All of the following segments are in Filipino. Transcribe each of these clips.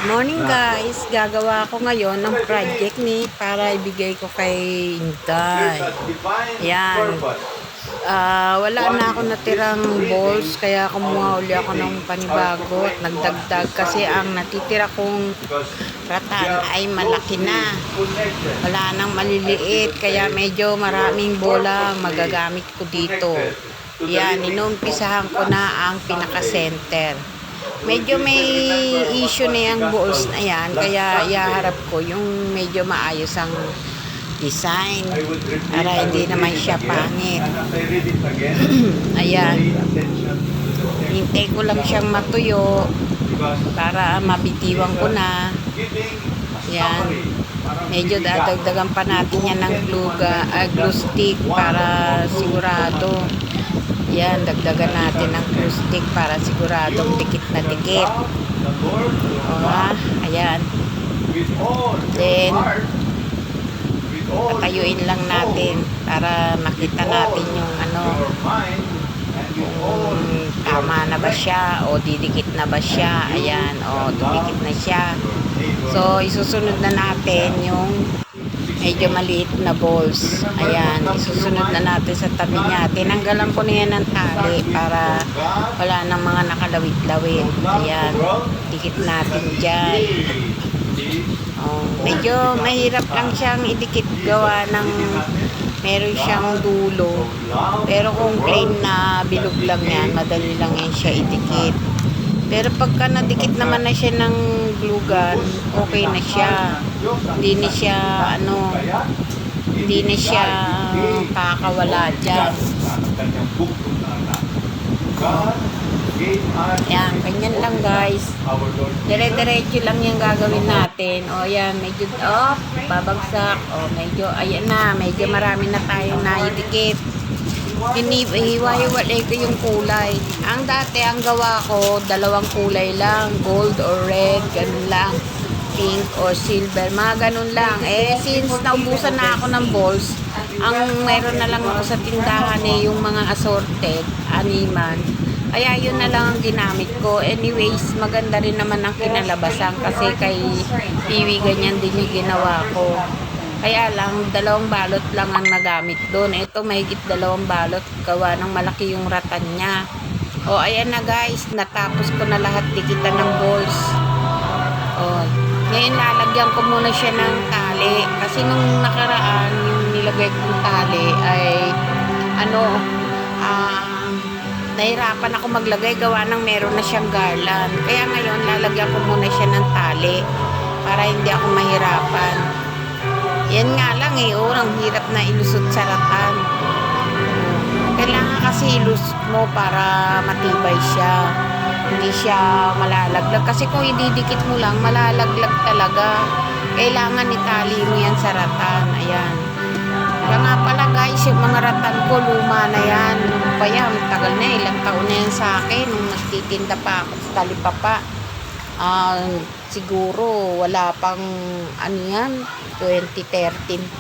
Morning guys, gagawa ko ngayon ng project ni para ibigay ko kay Inday. Yan. Wala na ako natirang balls kaya kumuha uli ako ng panibago at nagdagdag kasi ang natitira kong ratan ay malaki na. Wala nang maliliit kaya medyo maraming bola magagamit ko dito. Yan, inumpisahan ko na ang pinaka-center. Medyo may issue na yung balls na yan kaya iharap ko yung medyo maayos ang design para hindi naman siya pangit. Ayan, hintay ko lang siyang matuyo para mabitiwan ko na. Ayan, medyo dadagdagan pa natin yan ng glue stick para sigurado. Yan, dagdagan natin ng glue stick para siguradong dikit na dikit. Ayan. Then, patayuin lang natin para makita natin yung kung tama na ba siya o didikit na ba siya. Ayan, o dumikit na siya. So, isusunod na natin yung medyo maliit na balls. Ayan, isusunod na natin sa tabi niya. Tinanggalan ko na yan ng tali para wala nang mga nakalawit-lawit. Ayan, dikit natin dyan. Medyo mahirap lang siyang idikit gawa ng meron siyang dulo. Pero kung plain na bilog lang yan, madali lang yan siya idikit. Pero pagka nadikit naman na siya ng glue gun, okay na siya. Hindi na siya kakawala dyan. Ayan, ganyan lang guys. Dire-diretso lang yung gagawin natin. O yan, medyo babagsak. O medyo, ayan na, medyo marami na tayong naidikit. Hiwa-hiwalay ko yung kulay. Ang dati, ang gawa ko, dalawang kulay lang. Gold or red, ganun lang. Pink or silver, mga ganun lang. Since naubusan na ako ng balls, ang meron na lang ako sa tindahan yung mga assorted, animan. Kaya yun na lang ang ginamit ko. Anyways, maganda rin naman ang kinalabasan kasi kay Piwi ganyan din yung ginawa ko. Kaya lang, dalawang balot lang ang nagamit doon. Ito, mahigit dalawang balot. Gawa ng malaki yung ratan niya. O, ayan na guys. Natapos ko na lahat dikitan ng balls. O, ngayon lalagyan ko muna siya ng tali. Kasi nung nakaraan, yung nilagay kong tali ay, nahirapan ako maglagay. Gawa ng meron na siyang garland. Kaya ngayon, lalagyan ko muna siya ng tali. Para hindi ako mahirapan. Yan nga lang ang hirap na ilusot sa ratan. Kailangan kasi ilusot mo para matibay siya. Hindi siya malalaglag. Kasi kung ididikit mo lang, malalaglag talaga. Kailangan itali mo yan sa ratan. Ayan. Kaya nga pala guys, yung mga ratan ko, luma na yan. Pa yan, tagal na, ilang taon na yan sa akin. Nung nagtitinda pa ako sa talipapa. Siguro wala pang 2013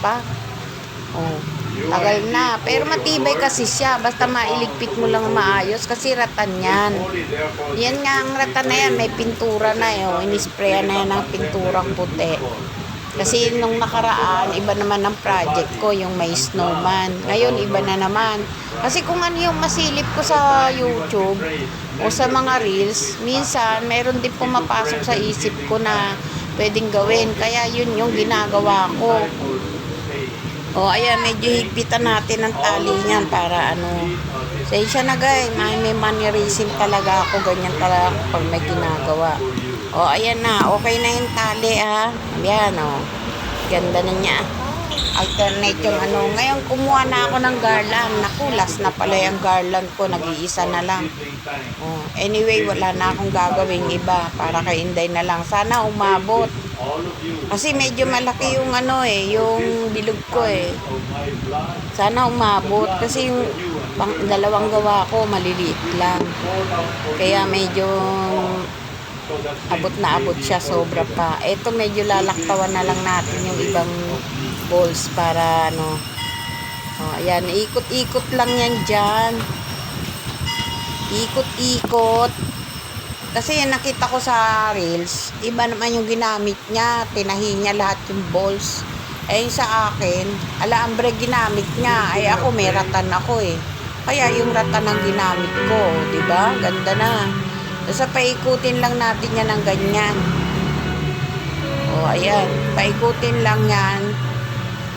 pa. Tagal na. Pero matibay kasi siya. Basta mailigpit mo lang maayos kasi ratan yan. Yan nga ang ratan na yan. May pintura na yun. Inisprayan na yan ng pinturang puti. Kasi nung nakaraan, iba naman ang project ko, yung may snowman. Ngayon, iba na naman. Kasi kung ano yung masilip ko sa YouTube o sa mga reels, minsan, meron din pumapasok sa isip ko na pwedeng gawin. Kaya yun yung ginagawa ko. O, ayan, medyo higpitan natin ang tali niyan para Sensya na guys, may mannerism talaga ako. Ganyan talaga ako pag may ginagawa. O, ayan na. Okay na yung tali, ha. Ayan, ganda na niya. Alternate yung Ngayon, kumuha na ako ng garland. Naku, last na pala yung garland ko. Nag-iisa na lang. Anyway, wala na akong gagawing iba. Para kay Inday na lang. Sana umabot. Kasi medyo malaki yung yung bilog ko Sana umabot. Kasi yung dalawang gawa ko, maliliit lang. Kaya medyo abot na abot siya, sobra pa. Ito medyo lalaktawan na lang natin yung ibang balls para ayan, ikot-ikot lang yan dyan. Ikot-ikot. Kasi yung nakita ko sa reels, iba naman yung ginamit niya. Tinahi niya lahat yung balls. Eh, yung sa akin, alambre ginamit niya. Ay, ako may ratan ako eh. Kaya yung ratan ang ginamit ko. Diba? Ganda na. Basta paikutin lang natin yan ng ganyan. O, ayan. Paikutin lang yan.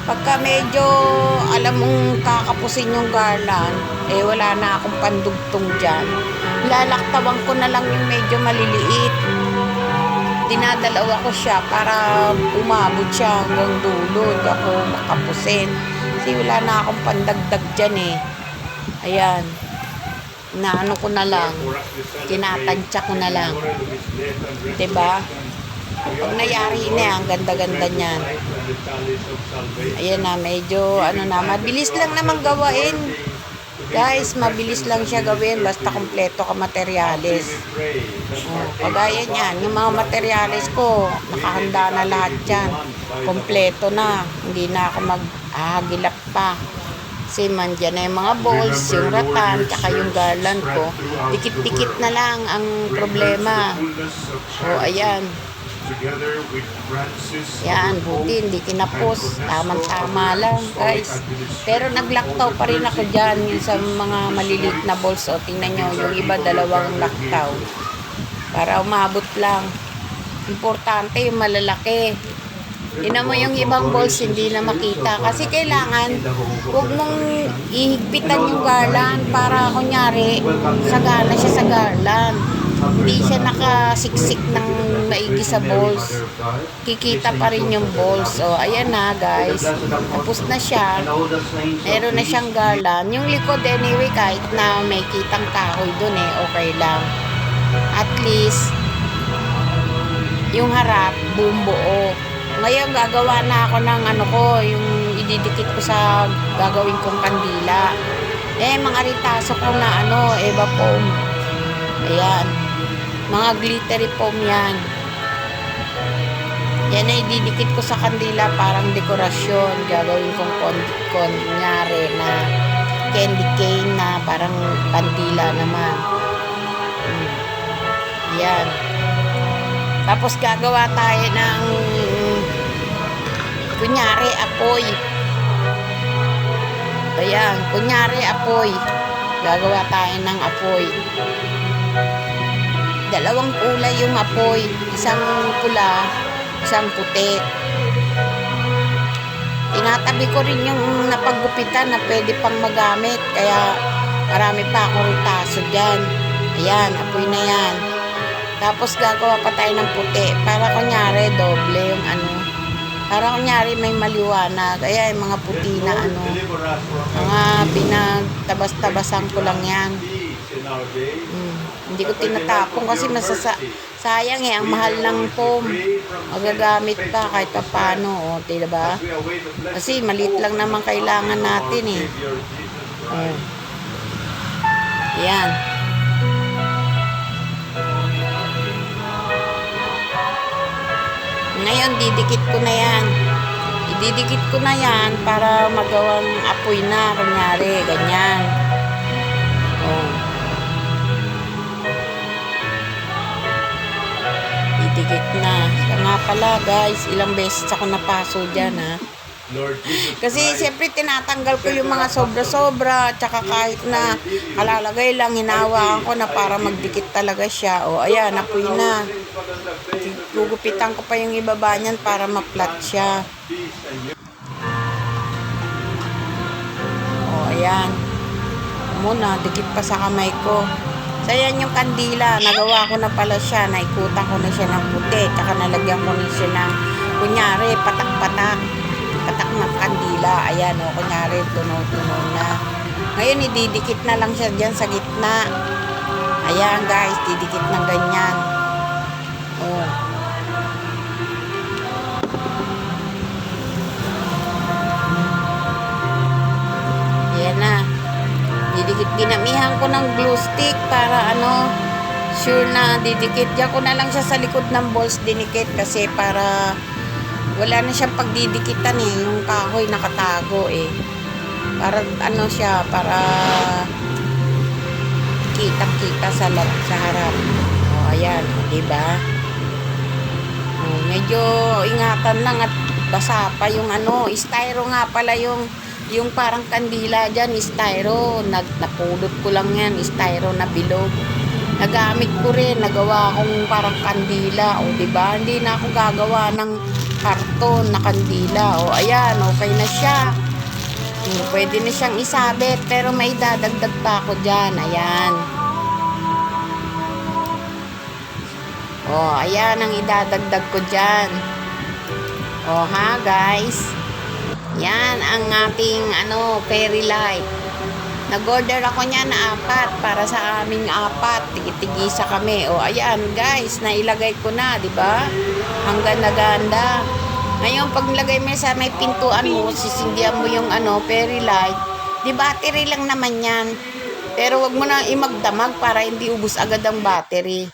Pagka medyo alam mong kakapusin yung garland, eh wala na akong pandugtong dyan. Lalaktawan ko na lang yung medyo maliliit. Dinadalawa ko siya para umabot siya hanggang dulo. Hindi ako makapusin. Kasi wala na akong pandagdag dyan eh. Ayan. Naano ko na lang. Tinatansya ko na lang. Diba? Pag nayari na, ang ganda-ganda niyan. Ayan na, medyo ano na, mabilis lang naman gawain. Guys, mabilis lang siya gawin basta kompleto ka materyales. Kagaya niyan, yung mga materyales ko, nakahanda na lahat yan. Kompleto na. Hindi na ako mag-ahagilap pa. Kasi mandyan na yung mga balls, yung ratan, tsaka yung garland ko. Dikit-dikit na lang ang problema. O, ayan. Yan, buti, hindi kinapos. Tamang-tama lang, guys. Pero naglaktaw pa rin ako dyan yung sa mga maliliit na balls. O, tingnan nyo, yung iba dalawang laktaw. Para umabot lang. Importante yung malalaki. Tingnan mo yung ibang balls, hindi na makita. Kasi kailangan, huwag mong ihigpitan yung garland para kunyari, sagana siya sa garland. Hindi siya nakasiksik ng maigi sa balls. Kikita pa rin yung balls. O, ayan na guys. Tapos na siya. Meron na siyang garland. Yung likod anyway, kahit na may kitang kahoy dun eh, okay lang. At least, yung harap, bumuo. Ngayon, gagawa na ako ng ano ko, yung ididikit ko sa gagawin kong kandila. Eh, mga ritaso ko na ano, eva foam. Ayan. Mga glittery foam yan. Yan ay didikit ko sa kandila parang dekorasyon. Gagawin kong kunyari na candy cane na parang kandila naman. Yan. Tapos gagawa tayo ng kunyari apoy. Ayan. Kunyari apoy. Gagawa tayo ng apoy. Dalawang kulay yung apoy. Isang pula, isang puti. Tinatabi ko rin yung napaggupitan na pwede pang magamit. Kaya marami pa akong ritaso dyan. Ayan, apoy na yan. Tapos gagawa pa tayo ng puti. Para kunyari doble yung ano. Para kunyari may maliwanag. Kaya yung mga puti na ano. Mga pinagtabas-tabasan ko lang yan. Hindi ko tinatapon kasi sayang eh, ang mahal ng foam. Magagamit pa kahit pa paano, o, diba? Kasi maliit lang naman kailangan natin eh. Yan. Ngayon, didikit ko na yan. Ididikit ko na yan para magawang apoy na, kunyari, ganyan. Dikit na. Kaya nga pala guys, ilang beses ako napaso dyan ha. Kasi siyempre tinatanggal ko yung mga sobra-sobra. Tsaka kahit na kalalagay lang, hinawakan ko na para magdikit talaga siya. O ayan, apoy na. Gugupitan ko pa yung ibaba niyan para ma-flat siya. O ayan. Muna, dikit pa sa kamay ko. So, yan yung kandila. Nagawa ko na pala siya. Naikutan ko na siya ng puti. Tsaka nalagyan ko na siya ng, kunyari, patak-patak. Patak na kandila. Ayan, o, kunyari, tuno-tuno na. Ngayon, ididikit na lang siya dyan sa gitna. Ayan, guys, didikit ng ganyan. O. Ayan na. Didikit, ginamihan ko ng glue stick para ano, sure na didikit. Diyan ko na lang siya sa likod ng balls dinikit kasi para wala na siyang pagdidikitan eh. Yung kahoy nakatago eh. Para ano siya, para kitang-kita sa harap. O, ayan, di ba? Medyo ingatan lang at basa pa yung styro nga pala yung parang kandila dyan, styro. Napulot ko lang yan, styro na bilog. Nagamit ko rin, nagawa akong parang kandila. O, diba? Hindi na ako gagawa ng karton na kandila. O, ayan, okay na siya. Pwede na siyang isabit, pero may dadagdag pa ako dyan. Ayan. O, ayan ang idadagdag ko dyan. O, ha, guys. Yan ang ating fairy light. Nag-order ako niya na 4 para sa aming 4. Tigisa kami. O, ayan, guys, nailagay ko na, di ba? Ang ganda-ganda. Ngayon, pag nilagay mo sa may pintuan mo, sisindihan mo yung fairy light. Di battery lang naman yan. Pero wag mo na imagdamag para hindi ubos agad ang battery.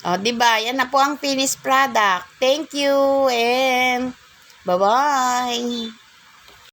O, di ba? Yan na po ang finished product. Thank you and bye-bye.